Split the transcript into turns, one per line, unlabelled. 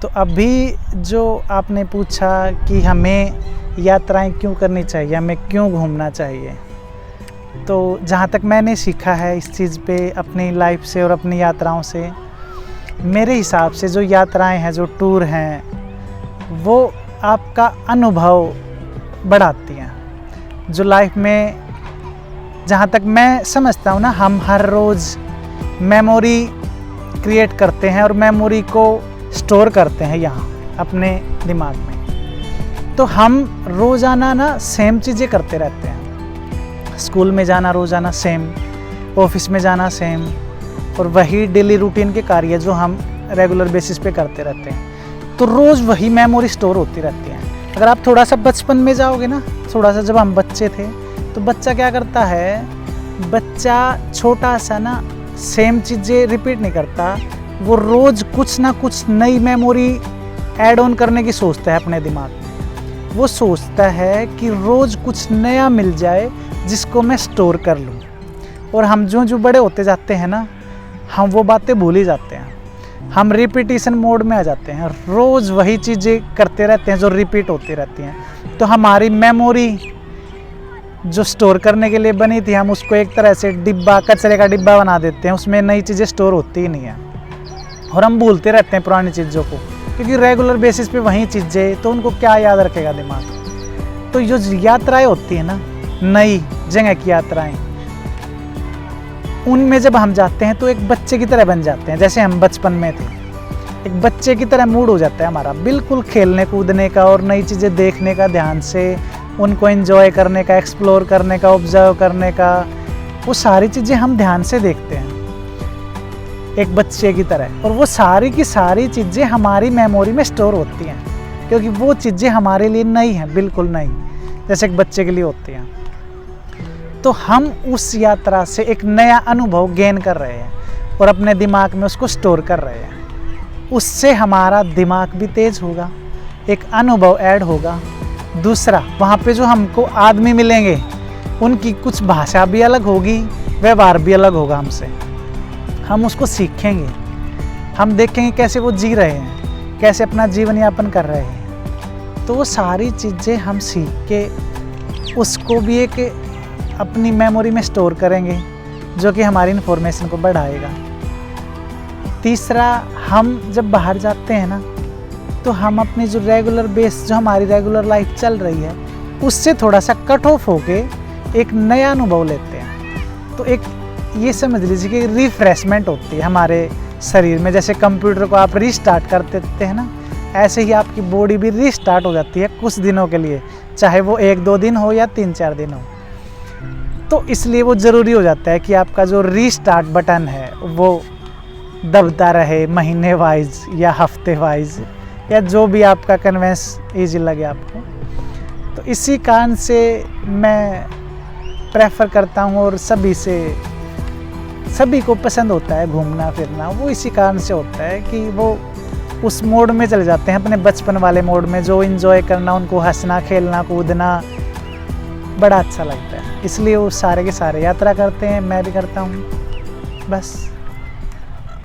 तो अभी जो आपने पूछा कि हमें यात्राएं क्यों करनी चाहिए, हमें क्यों घूमना चाहिए, तो जहाँ तक मैंने सीखा है इस चीज़ पे अपनी लाइफ से और अपनी यात्राओं से, मेरे हिसाब से जो यात्राएं हैं, जो टूर हैं, वो आपका अनुभव बढ़ाती हैं। जो लाइफ में, जहाँ तक मैं समझता हूँ ना, हम हर रोज़ मेमोरी क्रिएट करते हैं और मेमोरी को स्टोर करते हैं यहाँ अपने दिमाग में। तो हम रोज़ाना ना सेम चीज़ें करते रहते हैं। स्कूल में जाना रोज़ाना सेम, ऑफिस में जाना सेम, और वही डेली रूटीन के कार्य जो हम रेगुलर बेसिस पे करते रहते हैं। तो रोज़ वही मेमोरी स्टोर होती रहती हैं। अगर आप थोड़ा सा बचपन में जाओगे ना, थोड़ा सा जब हम बच्चे थे, तो बच्चा क्या करता है, बच्चा छोटा सा ना सेम चीज़ें रिपीट नहीं करता, वो रोज़ कुछ ना कुछ नई मेमोरी ऐड ऑन करने की सोचता है अपने दिमाग में। वो सोचता है कि रोज़ कुछ नया मिल जाए जिसको मैं स्टोर कर लूँ। और हम जो बड़े होते जाते हैं ना, हम वो बातें भूल ही जाते हैं। हम रिपीटिशन मोड में आ जाते हैं, रोज़ वही चीज़ें करते रहते हैं जो रिपीट होती रहती हैं। तो हमारी मेमोरी जो स्टोर करने के लिए बनी थी, हम उसको एक तरह से डिब्बा, कचरे का डिब्बा बना देते हैं। उसमें नई चीज़ें स्टोर होती ही नहीं है और हम भूलते रहते हैं पुरानी चीज़ों को, क्योंकि रेगुलर बेसिस पे वही चीज़ें, तो उनको क्या याद रखेगा दिमाग। तो जो यात्राएं होती हैं ना, नई जगह की यात्राएं, उनमें जब हम जाते हैं तो एक बच्चे की तरह बन जाते हैं। जैसे हम बचपन में थे, एक बच्चे की तरह मूड हो जाता है हमारा, बिल्कुल खेलने कूदने का और नई चीज़ें देखने का, ध्यान से उनको एंजॉय करने का, एक्सप्लोर करने का, ऑब्जर्व करने का। वो सारी चीज़ें हम ध्यान से देखते हैं एक बच्चे की तरह, और वो सारी की सारी चीज़ें हमारी मेमोरी में स्टोर होती हैं, क्योंकि वो चीज़ें हमारे लिए नई हैं, बिल्कुल नई, जैसे एक बच्चे के लिए होती हैं। तो हम उस यात्रा से एक नया अनुभव गेन कर रहे हैं और अपने दिमाग में उसको स्टोर कर रहे हैं। उससे हमारा दिमाग भी तेज होगा, एक अनुभव ऐड होगा। दूसरा, वहाँ पे जो हमको आदमी मिलेंगे, उनकी कुछ भाषा भी अलग होगी, व्यवहार भी अलग होगा हमसे। हम उसको सीखेंगे, हम देखेंगे कैसे वो जी रहे हैं, कैसे अपना जीवन यापन कर रहे हैं। तो वो सारी चीज़ें हम सीख के उसको भी एक अपनी मेमोरी में स्टोर करेंगे, जो कि हमारी इन्फॉर्मेशन को बढ़ाएगा। तीसरा, हम जब बाहर जाते हैं ना, तो हम अपनी जो रेगुलर बेस, जो हमारी रेगुलर लाइफ चल रही है, उससे थोड़ा सा कट ऑफ होके एक नया अनुभव लेते हैं। तो एक ये समझ लीजिए कि रिफ्रेशमेंट होती है हमारे शरीर में। जैसे कंप्यूटर को आप रीस्टार्ट कर देते हैं ना, ऐसे ही आपकी बॉडी भी रीस्टार्ट हो जाती है कुछ दिनों के लिए, चाहे वो 1-2 दिन हो या 3-4 दिन हो। तो इसलिए वो ज़रूरी हो जाता है कि आपका जो रीस्टार्ट बटन है वो दबता रहे, महीने वाइज या हफ्ते वाइज, या जो भी आपका कन्वेंस ईजी लगे आपको। तो इसी कारण से मैं प्रेफर करता हूँ, और सभी को पसंद होता है घूमना फिरना। वो इसी कारण से होता है कि वो उस मोड में चले जाते हैं, अपने बचपन वाले मोड में, जो इन्जॉय करना, उनको हंसना, खेलना, कूदना बड़ा अच्छा लगता है। इसलिए वो सारे के सारे यात्रा करते हैं, मैं भी करता हूँ। बस।